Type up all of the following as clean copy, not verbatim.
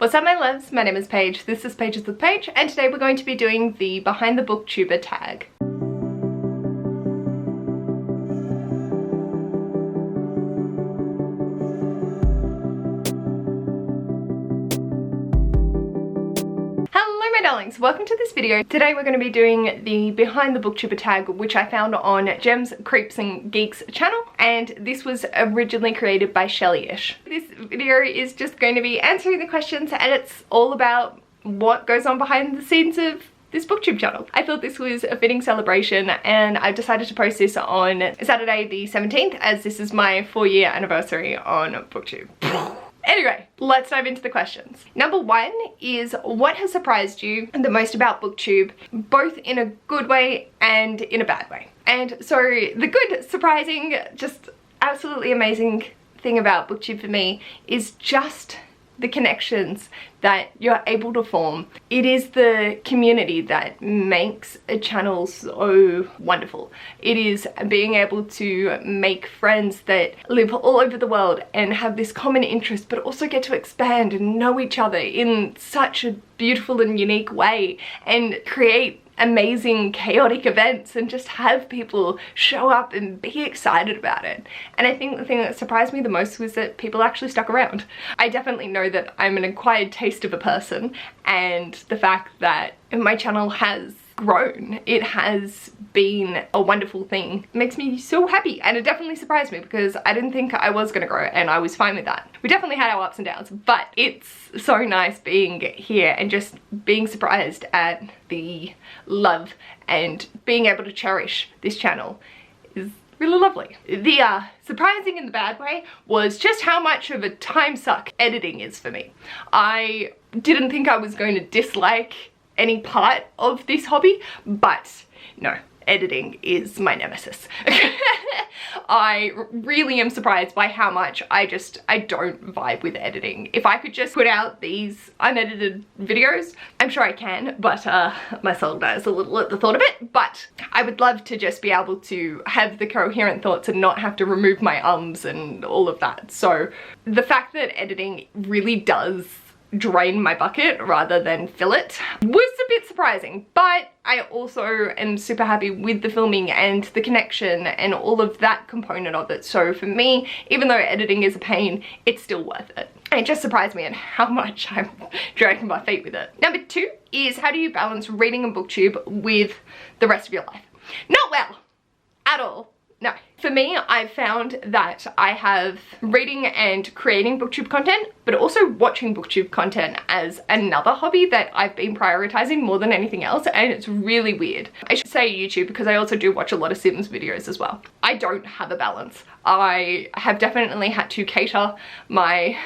What's up my loves, my name is Paige, this is Pages with Paige, and today we're going to be doing the Behind the Booktuber tag. Hello my darlings, welcome to this video. Today we're going to be doing the Behind the Booktuber tag, which I found on Gems, Creeps and Geeks channel, and this was originally created by Shelly-ish. This video is just going to be answering the questions, and it's all about what goes on behind the scenes of this booktube channel. I thought this was a fitting celebration, and I decided to post this on Saturday the 17th, as this is my 4-year anniversary on booktube. Anyway, let's dive into the questions. Number one is, what has surprised you the most about booktube, both in a good way and in a bad way? And so the good, surprising, just absolutely amazing thing about booktube for me is just the connections that you're able to form. It is the community that makes a channel so wonderful. It is being able to make friends that live all over the world and have this common interest, but also get to expand and know each other in such a beautiful and unique way, and create amazing chaotic events and just have people show up and be excited about it. And I think the thing that surprised me the most was that people actually stuck around. I definitely know that I'm an acquired taste of a person, and the fact that my channel has grown, it has been a wonderful thing. It makes me so happy, and it definitely surprised me because I didn't think I was gonna grow, and I was fine with that. We definitely had our ups and downs, but it's so nice being here and just being surprised at the love and being able to cherish this channel is really lovely. The surprising in the bad way was just how much of a time suck editing is for me. I didn't think I was going to dislike any part of this hobby, but no, editing is my nemesis. I really am surprised by how much I don't vibe with editing. If I could just put out these unedited videos, I'm sure I can, but my soul dies a little at the thought of it. But I would love to just be able to have the coherent thoughts and not have to remove my ums and all of that. So the fact that editing really does drain my bucket rather than fill it was a bit surprising, but I also am super happy with the filming and the connection and all of that component of it. So for me, even though editing is a pain, it's still worth it. And it just surprised me at how much I'm dragging my feet with it. Number two is, how do you balance reading and booktube with the rest of your life? Not well at all. No. For me, I've found that I have reading and creating booktube content, but also watching booktube content as another hobby that I've been prioritizing more than anything else, and it's really weird. I should say YouTube because I also do watch a lot of Sims videos as well. I don't have a balance. I have definitely had to cater my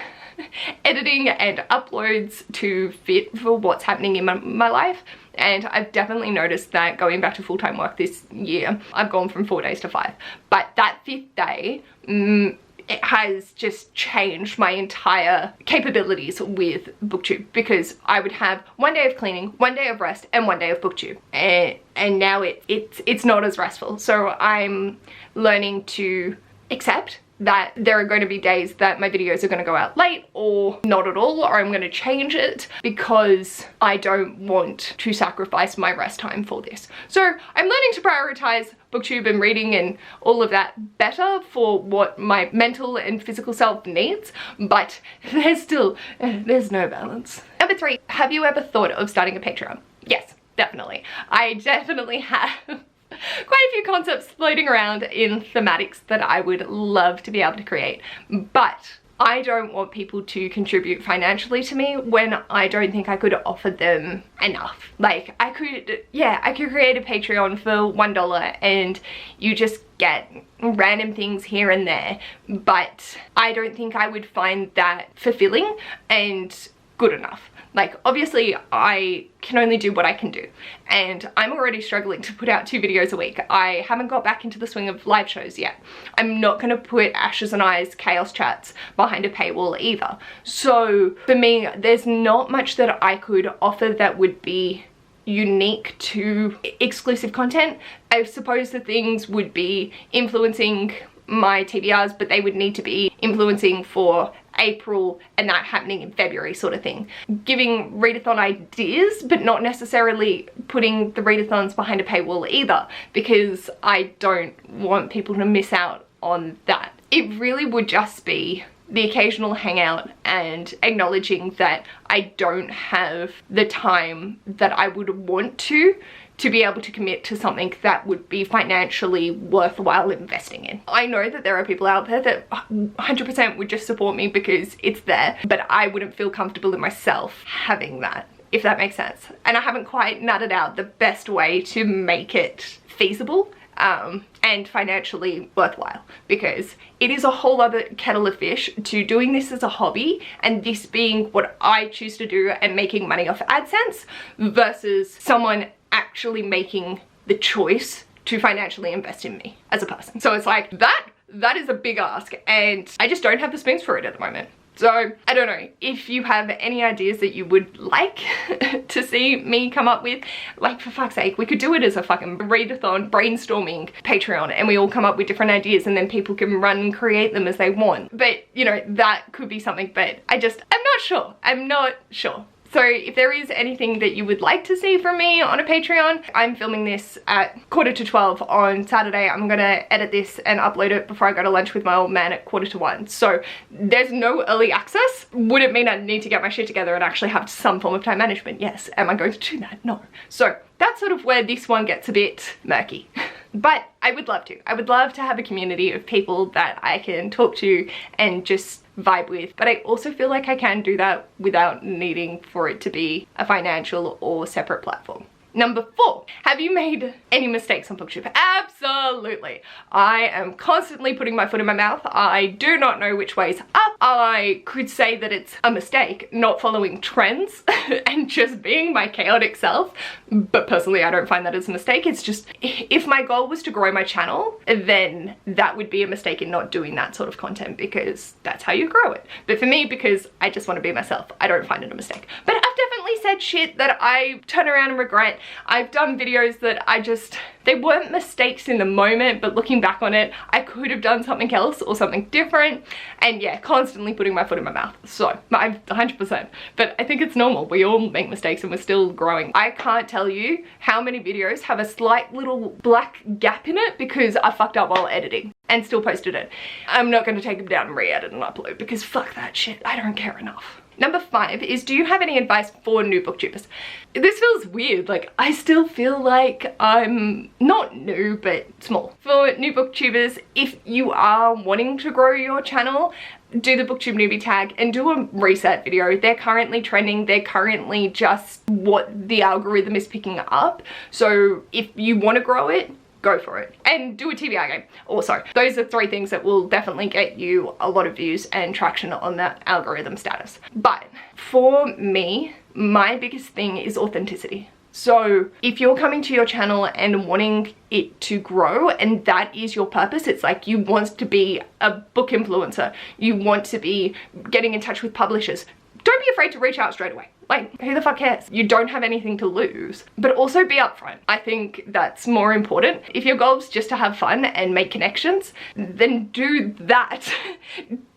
editing and uploads to fit for what's happening in my life. And I've definitely noticed that going back to full-time work this year, I've gone from 4 days to 5. But that 5th day, it has just changed my entire capabilities with booktube, because I would have 1 day of cleaning, 1 day of rest, and 1 day of booktube. And now it's not as restful. So I'm learning to accept that there are going to be days that my videos are going to go out late or not at all, or I'm going to change it because I don't want to sacrifice my rest time for this. So I'm learning to prioritize booktube and reading and all of that better for what my mental and physical self needs, but there's no balance. Number three, have you ever thought of starting a Patreon? Yes, definitely. I definitely have quite a few concepts floating around in thematics that I would love to be able to create, but I don't want people to contribute financially to me when I don't think I could offer them enough. Like, I could create a Patreon for $1 and you just get random things here and there, but I don't think I would find that fulfilling and good enough. Like, obviously I can only do what I can do, and I'm already struggling to put out 2 videos a week. I haven't got back into the swing of live shows yet. I'm not gonna put Ashes and I's chaos chats behind a paywall either. So for me, there's not much that I could offer that would be unique to exclusive content. I suppose the things would be influencing my TBRs, but they would need to be influencing for April and that happening in February sort of thing. Giving readathon ideas, but not necessarily putting the readathons behind a paywall either, because I don't want people to miss out on that. It really would just be the occasional hangout and acknowledging that I don't have the time that I would want to be able to commit to something that would be financially worthwhile investing in. I know that there are people out there that 100% would just support me because it's there, but I wouldn't feel comfortable in myself having that, if that makes sense. And I haven't quite nutted out the best way to make it feasible and financially worthwhile, because it is a whole other kettle of fish to doing this as a hobby and this being what I choose to do and making money off AdSense versus someone actually making the choice to financially invest in me as a person. So it's like that is a big ask, and I just don't have the spoons for it at the moment. So I don't know if you have any ideas that you would like to see me come up with. Like, for fuck's sake, we could do it as a fucking readathon brainstorming Patreon, and we all come up with different ideas and then people can run and create them as they want. But you know, that could be something, but I'm not sure. So if there is anything that you would like to see from me on a Patreon, I'm filming this at 11:45 on Saturday. I'm gonna edit this and upload it before I go to lunch with my old man at 1:45. So there's no early access. Would it mean I need to get my shit together and actually have some form of time management? Yes. Am I going to do that? No. So that's sort of where this one gets a bit murky. But I would love to. I would love to have a community of people that I can talk to and just vibe with. But I also feel like I can do that without needing for it to be a financial or separate platform. Number 4, have you made any mistakes on BookTube? Absolutely. I am constantly putting my foot in my mouth. I do not know which way's up. I could say that it's a mistake not following trends and just being my chaotic self, but personally I don't find that as a mistake. It's just, if my goal was to grow my channel, then that would be a mistake in not doing that sort of content, because that's how you grow it. But for me, because I just want to be myself, I don't find it a mistake. But I've definitely said shit that I turn around and regret. I've done videos that they weren't mistakes in the moment, but looking back on it, I could have done something else or something different. And yeah, constantly putting my foot in my mouth. So I'm 100%, but I think it's normal. We all make mistakes and we're still growing. I can't tell you how many videos have a slight little black gap in it because I fucked up while editing and still posted it. I'm not going to take them down and re-edit and upload because fuck that shit. I don't care enough. Number 5 is, do you have any advice for new booktubers? This feels weird, like I still feel like I'm not new, but small. For new booktubers, if you are wanting to grow your channel, do the BookTube newbie tag and do a reset video. They're currently trending, they're currently just what the algorithm is picking up. So if you want to grow it, go for it. And do a TBR game also. Those are 3 things that will definitely get you a lot of views and traction on that algorithm status. But for me, my biggest thing is authenticity. So if you're coming to your channel and wanting it to grow and that is your purpose, it's like you want to be a book influencer, you want to be getting in touch with publishers, don't be afraid to reach out straight away. Like, who the fuck cares? You don't have anything to lose. But also be upfront. I think that's more important. If your goal is just to have fun and make connections, then do that.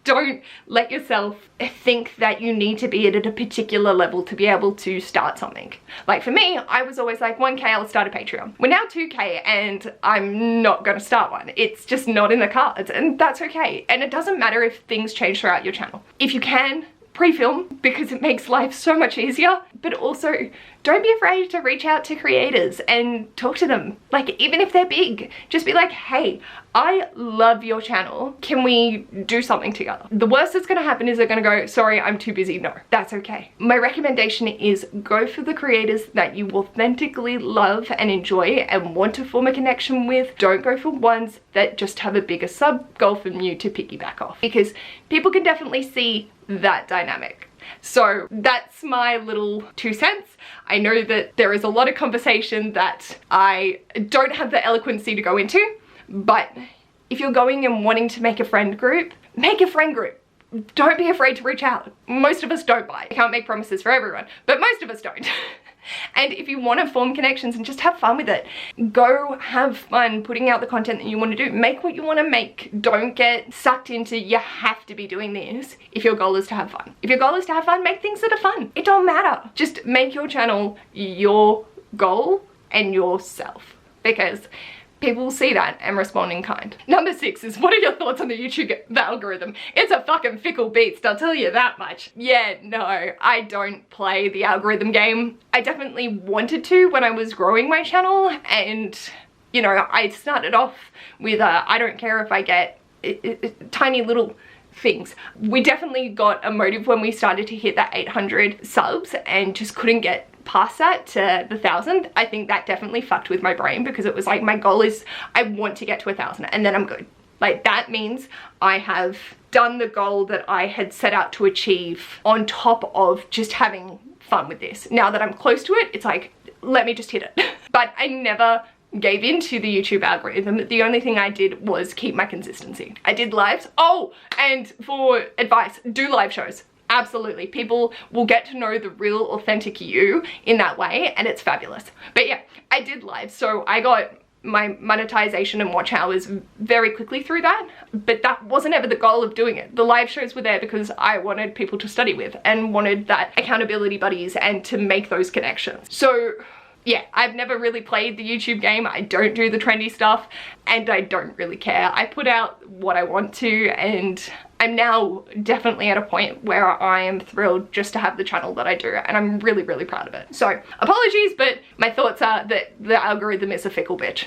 Don't let yourself think that you need to be at a particular level to be able to start something. Like for me, I was always like, 1K, I'll start a Patreon. We're now 2K and I'm not gonna start one. It's just not in the cards, and that's okay. And it doesn't matter if things change throughout your channel. If you can, pre-film, because it makes life so much easier. But also, don't be afraid to reach out to creators and talk to them. Like, even if they're big, just be like, hey, I love your channel. Can we do something together? The worst that's gonna happen is they're gonna go, sorry, I'm too busy. No, that's okay. My recommendation is go for the creators that you authentically love and enjoy and want to form a connection with. Don't go for ones that just have a bigger sub goal from you to piggyback off, because people can definitely see that dynamic. So that's my little 2 cents. I know that there is a lot of conversation that I don't have the eloquency to go into, but if you're going and wanting to make a friend group, make a friend group. Don't be afraid to reach out. Most of us don't bite. I can't make promises for everyone, but most of us don't. And if you want to form connections and just have fun with it, go have fun putting out the content that you want to do. Make what you want to make. Don't get sucked into you have to be doing this if your goal is to have fun. If your goal is to have fun, make things that are fun. It don't matter. Just make your channel your goal and yourself, because people will see that and respond in kind. Number 6 is, what are your thoughts on the YouTube algorithm? It's a fucking fickle beast, I'll tell you that much. Yeah, no, I don't play the algorithm game. I definitely wanted to when I was growing my channel, and you know, I started off with I don't care if I get tiny little things. We definitely got a motive when we started to hit that 800 subs and just couldn't get past that to the 1,000. I think that definitely fucked with my brain, because it was like, my goal is I want to get to 1,000 and then I'm good. Like, that means I have done the goal that I had set out to achieve on top of just having fun with this. Now that I'm close to it, it's like, let me just hit it. But I never gave into the YouTube algorithm. The only thing I did was keep my consistency. I did lives. Oh, and for advice, do live shows. Absolutely. People will get to know the real authentic you in that way, and it's fabulous. But yeah, I did live, so I got my monetization and watch hours very quickly through that, but that wasn't ever the goal of doing it. The live shows were there because I wanted people to study with and wanted that accountability buddies and to make those connections. So yeah, I've never really played the YouTube game. I don't do the trendy stuff, and I don't really care. I put out what I want to, and I'm now definitely at a point where I am thrilled just to have the channel that I do, and I'm really, really proud of it. So apologies, but my thoughts are that the algorithm is a fickle bitch.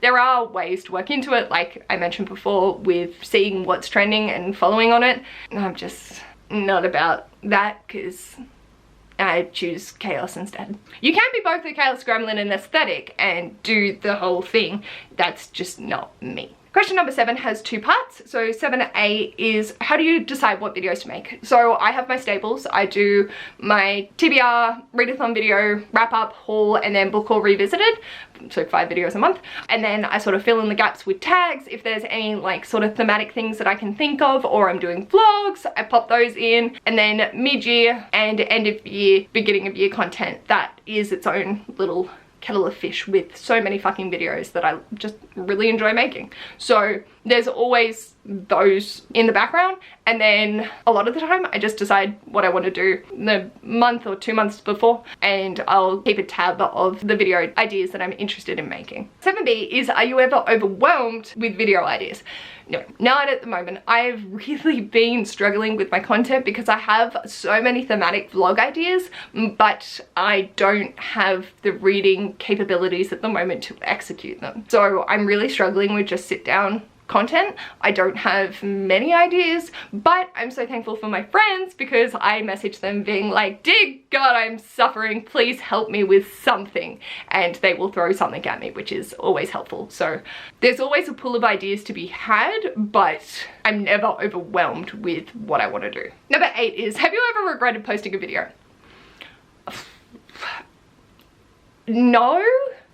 There are ways to work into it, like I mentioned before, with seeing what's trending and following on it. I'm just not about that, because I choose chaos instead. You can be both a chaos gremlin and aesthetic and do the whole thing. That's just not me. Question number 7 has 2 parts. So 7A is, how do you decide what videos to make? So I have my staples. I do my TBR, readathon video, wrap up, haul, and then book haul revisited. So 5 videos a month. And then I sort of fill in the gaps with tags. If there's any like sort of thematic things that I can think of, or I'm doing vlogs, I pop those in. And then mid-year and end of year, beginning of year content, that is its own little kettle of fish with so many fucking videos that I just really enjoy making. So there's always those in the background, and then a lot of the time I just decide what I want to do the month or 2 months before, and I'll keep a tab of the video ideas that I'm interested in making. 7B is, are you ever overwhelmed with video ideas? No, not at the moment. I've really been struggling with my content because I have so many thematic vlog ideas, but I don't have the reading capabilities at the moment to execute them. So I'm really struggling with just sit down content. I don't have many ideas, but I'm so thankful for my friends, because I message them being like, dear God, I'm suffering, please help me with something, and they will throw something at me, which is always helpful. So there's always a pool of ideas to be had, but I'm never overwhelmed with what I want to do. Number 8 is, have you ever regretted posting a video? No,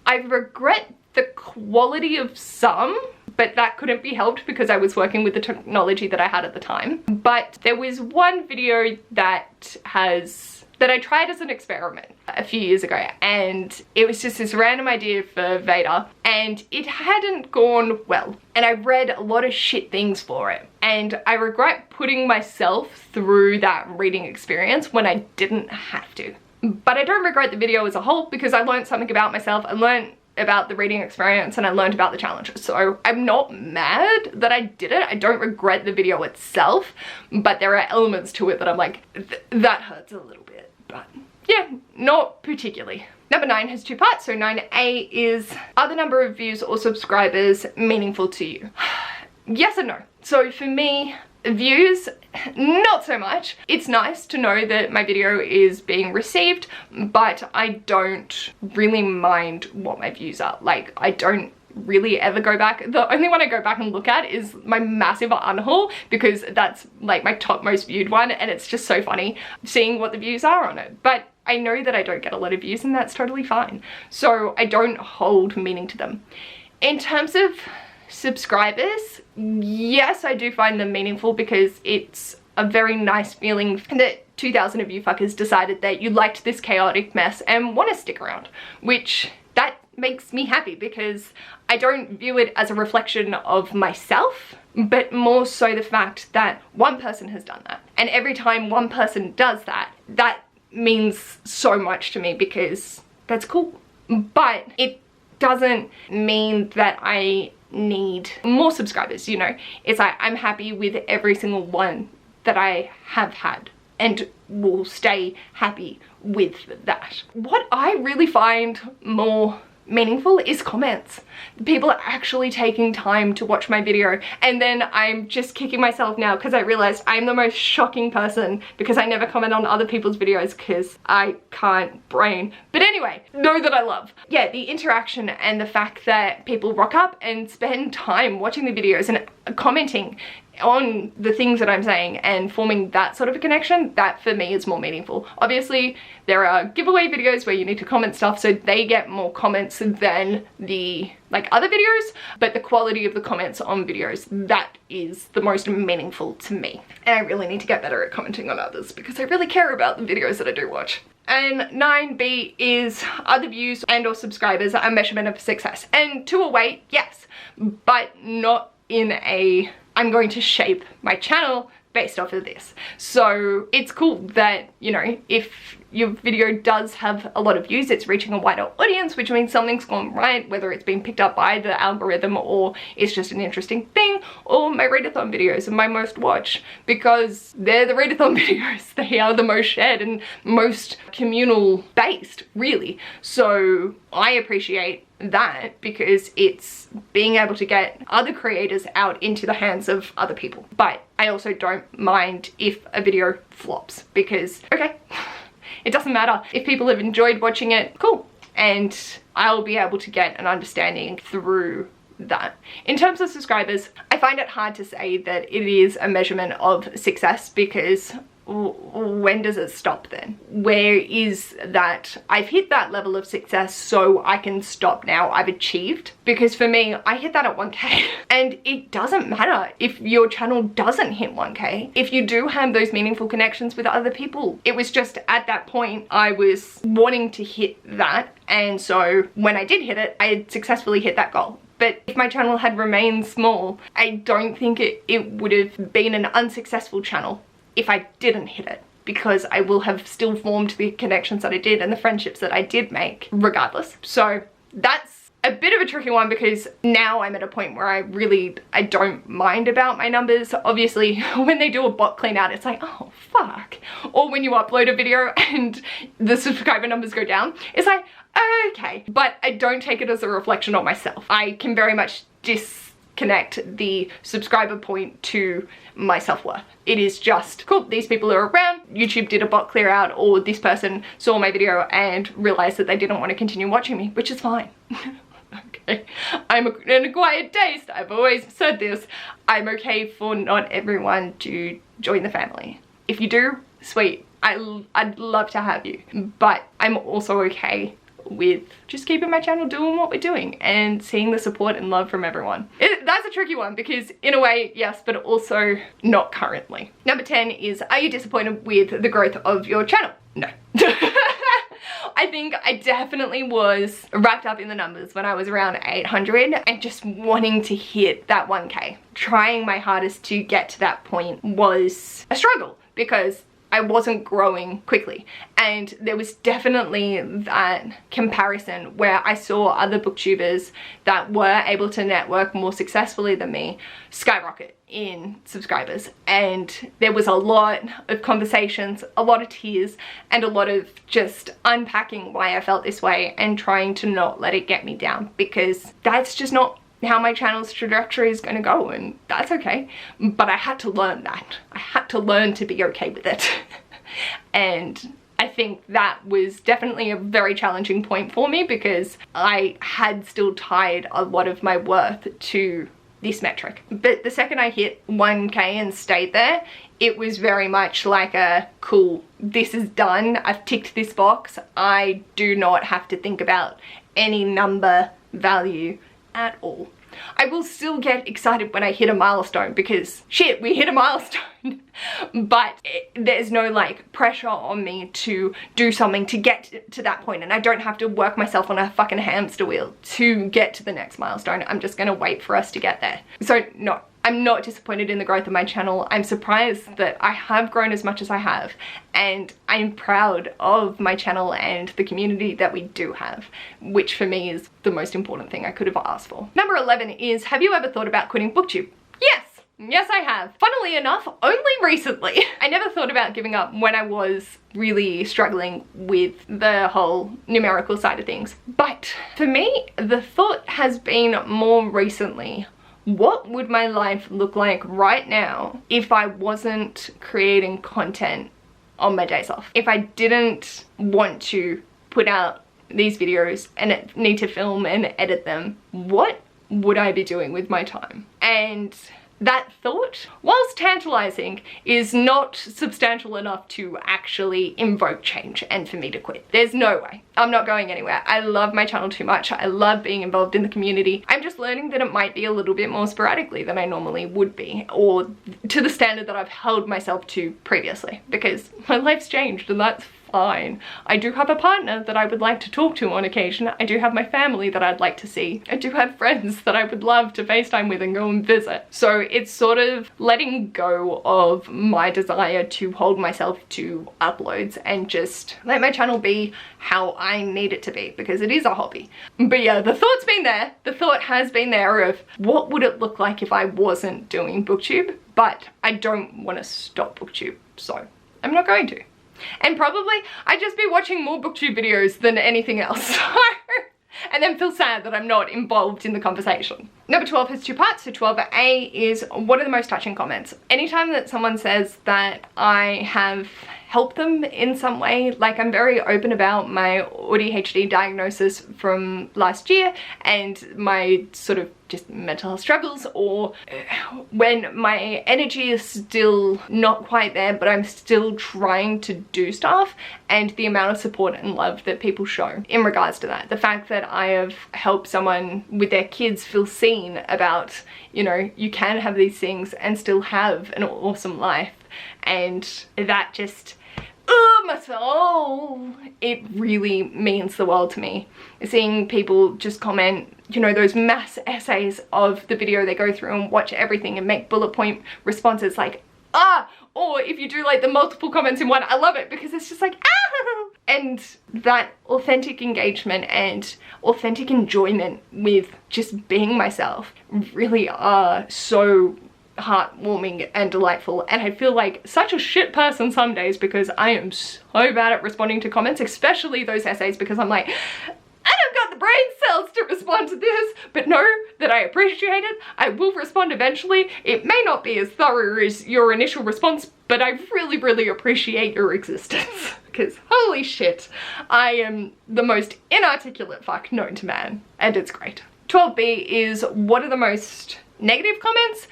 I regret the quality of some, but that couldn't be helped because I was working with the technology that I had at the time. But there was one video that I tried as an experiment a few years ago, and it was just this random idea for Vader, and it hadn't gone well. And I read a lot of shit things for it, and I regret putting myself through that reading experience when I didn't have to. But I don't regret the video as a whole, because I learned something about myself. I learned about the reading experience, and I learned about the challenges. So I'm not mad that I did it. I don't regret the video itself, but there are elements to it that I'm like, that hurts a little bit. But yeah, not particularly. Number 9 has 2 parts. So 9A is, are the number of views or subscribers meaningful to you? Yes and no. So for me, views, not so much. It's nice to know that my video is being received, but I don't really mind what my views are. Like, I don't really ever go back. The only one I go back and look at is my massive unhaul, because that's like my top most viewed one, and it's just so funny seeing what the views are on it. But I know that I don't get a lot of views, and that's totally fine. So I don't hold meaning to them. In terms of subscribers, yes, I do find them meaningful, because it's a very nice feeling that 2,000 of you fuckers decided that you liked this chaotic mess and want to stick around, which that makes me happy because I don't view it as a reflection of myself, but more so the fact that one person has done that. And every time one person does that, that means so much to me because that's cool. But it doesn't mean that I need more subscribers, you know. It's like I'm happy with every single one that I have had and will stay happy with that. What I really find more meaningful is comments. People are actually taking time to watch my video, and then I'm just kicking myself now because I realized I'm the most shocking person because I never comment on other people's videos because I can't brain. But anyway, know that I love, yeah, the interaction and the fact that people rock up and spend time watching the videos and commenting on the things that I'm saying and forming that sort of a connection. That for me is more meaningful. Obviously there are giveaway videos where you need to comment stuff, so they get more comments than the like other videos, but the quality of the comments on videos, that is the most meaningful to me. And I really need to get better at commenting on others because I really care about the videos that I do watch. And 9B is other views and or subscribers are a measurement of success. And to a way, yes, but not in a I'm going to shape my channel based off of this. So it's cool that, you know, if your video does have a lot of views, it's reaching a wider audience, which means something's gone right, whether it's been picked up by the algorithm or it's just an interesting thing, or my readathon videos are my most watched because they're the readathon videos. They are the most shared and most communal based, really. So I appreciate that because it's being able to get other creators out into the hands of other people. But I also don't mind if a video flops because, okay, it doesn't matter. If people have enjoyed watching it, cool. And I'll be able to get an understanding through that. In terms of subscribers, I find it hard to say that it is a measurement of success because when does it stop then? Where is that I've hit that level of success so I can stop now, I've achieved? Because for me, I hit that at 1K and it doesn't matter if your channel doesn't hit 1K if you do have those meaningful connections with other people. It was just at that point I was wanting to hit that, and so when I did hit it, I had successfully hit that goal. But if my channel had remained small, I don't think it would have been an unsuccessful channel if I didn't hit it, because I will have still formed the connections that I did and the friendships that I did make regardless. So that's a bit of a tricky one because now I'm at a point where I don't mind about my numbers. Obviously when they do a bot clean out, it's like, oh fuck. Or when you upload a video and the subscriber numbers go down, it's like, okay. But I don't take it as a reflection on myself. I can very much disconnect the subscriber point to my self-worth. It is just, cool, these people are around, YouTube did a bot clear out, or this person saw my video and realized that they didn't want to continue watching me, which is fine. Okay, I'm an acquired taste, I've always said this. I'm okay for not everyone to join the family. If you do, sweet, I'd love to have you, but I'm also okay with just keeping my channel doing what we're doing and seeing the support and love from everyone. That's a tricky one because in a way, yes, but also not currently. Number 10 is, are you disappointed with the growth of your channel? No. I think I definitely was wrapped up in the numbers when I was around 800 and just wanting to hit that 1K. Trying my hardest to get to that point was a struggle because I wasn't growing quickly, and there was definitely that comparison where I saw other booktubers that were able to network more successfully than me skyrocket in subscribers, and there was a lot of conversations, a lot of tears, and a lot of just unpacking why I felt this way and trying to not let it get me down, because that's just not how my channel's trajectory is going to go, and that's okay. But I had to learn that. I had to learn to be okay with it. And I think that was definitely a very challenging point for me because I had still tied a lot of my worth to this metric. But the second I hit 1K and stayed there, it was very much like a cool, this is done, I've ticked this box, I do not have to think about any number value at all. I will still get excited when I hit a milestone because shit, we hit a milestone. But there's no like pressure on me to do something to get to that point, and I don't have to work myself on a fucking hamster wheel to get to the next milestone. I'm just gonna wait for us to get there. So no, I'm not disappointed in the growth of my channel. I'm surprised that I have grown as much as I have, and I'm proud of my channel and the community that we do have, which for me is the most important thing I could have asked for. Number 11 is, have you ever thought about quitting BookTube? Yes! Yes, I have. Funnily enough, only recently. I never thought about giving up when I was really struggling with the whole numerical side of things. But for me, the thought has been more recently, what would my life look like right now if I wasn't creating content on my days off? If I didn't want to put out these videos and need to film and edit them, what would I be doing with my time? And that thought, whilst tantalizing, is not substantial enough to actually invoke change and for me to quit. There's no way. I'm not going anywhere. I love my channel too much. I love being involved in the community. I'm just learning that it might be a little bit more sporadically than I normally would be, or to the standard that I've held myself to previously, because my life's changed and that's fine. I do have a partner that I would like to talk to on occasion. I do have my family that I'd like to see. I do have friends that I would love to FaceTime with and go and visit. So it's sort of letting go of my desire to hold myself to uploads and just let my channel be how I need it to be, because it is a hobby. But yeah, the thought's been there. The thought has been there of what would it look like if I wasn't doing BookTube, but I don't want to stop BookTube, so I'm not going to. And probably I'd just be watching more BookTube videos than anything else. And then feel sad that I'm not involved in the conversation. Number 12 has two parts. So 12A is, what are the most touching comments? Anytime that someone says that I have helped them in some way, like I'm very open about my ADHD diagnosis from last year and my sort of just mental health struggles, or when my energy is still not quite there but I'm still trying to do stuff, and the amount of support and love that people show in regards to that. The fact that I have helped someone with their kids feel seen about, you know, you can have these things and still have an awesome life, and that just, oh, my soul, it really means the world to me. Seeing people just comment, you know, those mass essays of the video they go through and watch everything and make bullet point responses like, ah, or if you do like the multiple comments in one, I love it because it's just like, ah, and that authentic engagement and authentic enjoyment with just being myself really are so heartwarming and delightful. And I feel like such a shit person some days because I am so bad at responding to comments, especially those essays, because I'm like, I don't got the brain cells to respond to this, but know that I appreciate it. I will respond eventually. It may not be as thorough as your initial response, but I really, really appreciate your existence. Because holy shit, I am the most inarticulate fuck known to man, and it's great. 12B is, what are the most negative comments?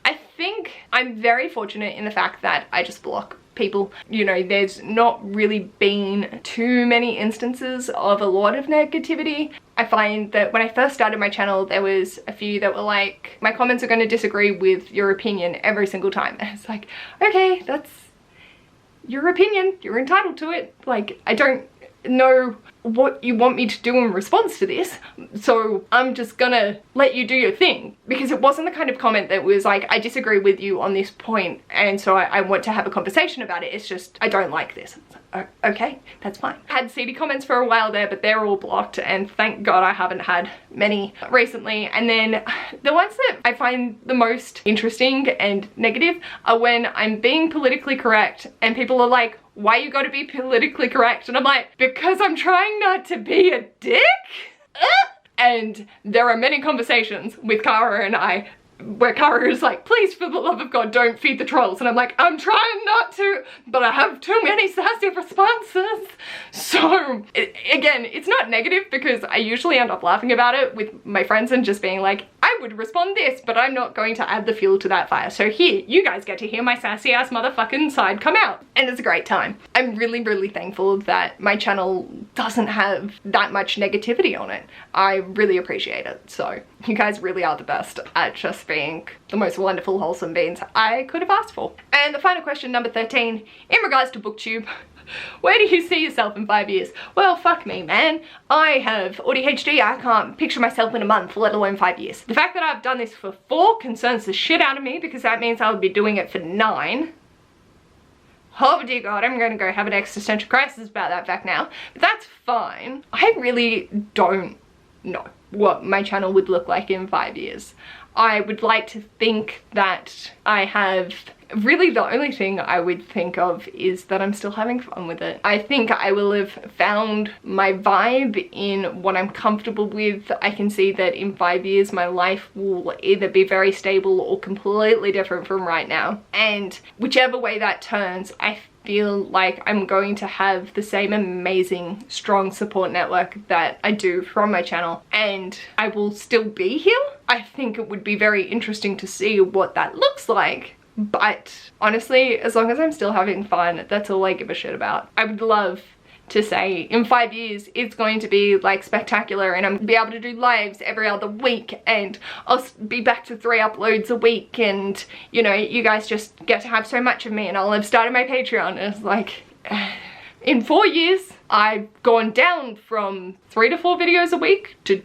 I think I'm very fortunate in the fact that I just block people. You know, there's not really been too many instances of a lot of negativity. I find that when I first started my channel, there was a few that were like, my comments are going to disagree with your opinion every single time. And it's like, okay, that's your opinion, you're entitled to it. Like, I don't know what you want me to do in response to this, so I'm just gonna let you do your thing. Because it wasn't the kind of comment that was like, I disagree with you on this point and so I want to have a conversation about it. It's just, I don't like this. Okay, that's fine. I had seedy comments for a while there, but they're all blocked, and thank God I haven't had many recently. And then the ones that I find the most interesting and negative are when I'm being politically correct and people are like, why you gotta be politically correct? And I'm like, because I'm trying not to be a dick? And there are many conversations with Cara and I where Cara is like, please, for the love of God, don't feed the trolls. And I'm like, I'm trying not to, but I have too many sassy responses. So again, it's not negative because I usually end up laughing about it with my friends and just being like, I would respond this, but I'm not going to add the fuel to that fire. So here, you guys get to hear my sassy ass motherfucking side come out. And it's a great time. I'm really, really thankful that my channel doesn't have that much negativity on it. I really appreciate it. So you guys really are the best at just being the most wonderful, wholesome beings I could have asked for. And the final question, number 13, in regards to BookTube, where do you see yourself in 5 years? Well, fuck me, man. I have ADHD. I can't picture myself in a month, let alone 5 years. The fact that I've done this for 4 concerns the shit out of me, because that means I would be doing it for 9. Oh dear God, I'm going to go have an existential crisis about that fact now. But that's fine. I really don't know what my channel would look like in 5 years. I would like to think that I have... Really, the only thing I would think of is that I'm still having fun with it. I think I will have found my vibe in what I'm comfortable with. I can see that in 5 years my life will either be very stable or completely different from right now. And whichever way that turns, I feel like I'm going to have the same amazing, strong support network that I do from my channel, and I will still be here. I think it would be very interesting to see what that looks like. But honestly, as long as I'm still having fun, that's all I give a shit about. I would love to say in 5 years it's going to be like spectacular, and I'm gonna be able to do lives every other week, and I'll be back to 3 uploads a week, and you know, you guys just get to have so much of me, and I'll have started my Patreon. And it's like, in 4 years I've gone down from 3 to 4 videos a week to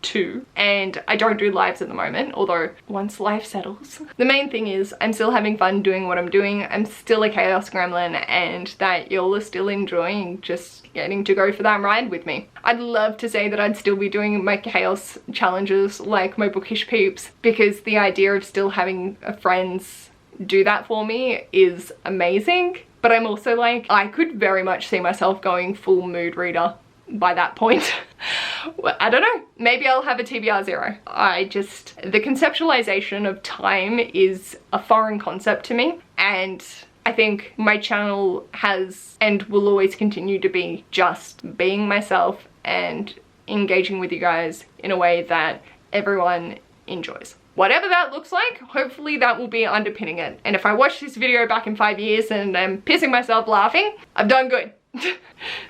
2, and I don't do lives at the moment, although once life settles. The main thing is I'm still having fun doing what I'm doing. I'm still a chaos gremlin, and that y'all are still enjoying just getting to go for that ride with me. I'd love to say that I'd still be doing my chaos challenges like my bookish peeps, because the idea of still having friends do that for me is amazing. But I'm also like, I could very much see myself going full mood reader by that point. I don't know, maybe I'll have a TBR 0. The conceptualization of time is a foreign concept to me, and I think my channel has and will always continue to be just being myself and engaging with you guys in a way that everyone enjoys. Whatever that looks like, hopefully that will be underpinning it. And if I watch this video back in 5 years and I'm pissing myself laughing, I've done good.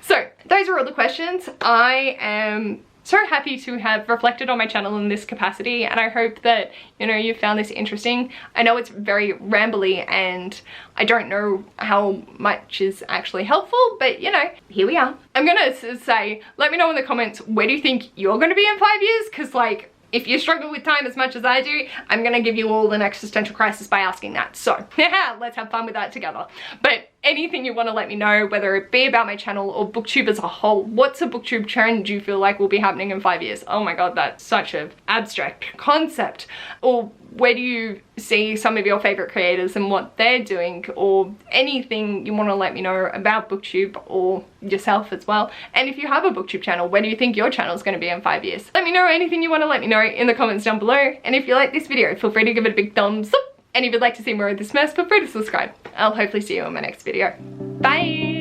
So those are all the questions. I am so happy to have reflected on my channel in this capacity, and I hope that, you know, you found this interesting. I know it's very rambly and I don't know how much is actually helpful, but you know, here we are. I'm gonna say, let me know in the comments, where do you think you're gonna be in 5 years? Because like, if you struggle with time as much as I do, I'm gonna give you all an existential crisis by asking that. So yeah, let's have fun with that together. But anything you want to let me know, whether it be about my channel or booktube as a whole, what's a booktube trend you feel like will be happening in 5 years? Oh my god, that's such an abstract concept. Or where do you see some of your favorite creators and what they're doing, or anything you want to let me know about booktube or yourself as well. And if you have a booktube channel, where do you think your channel is going to be in 5 years? Let me know anything you want to let me know in the comments down below. And if you like this video, feel free to give it a big thumbs up. And if you'd like to see more of this mess, feel free to subscribe. I'll hopefully see you in my next video. Bye!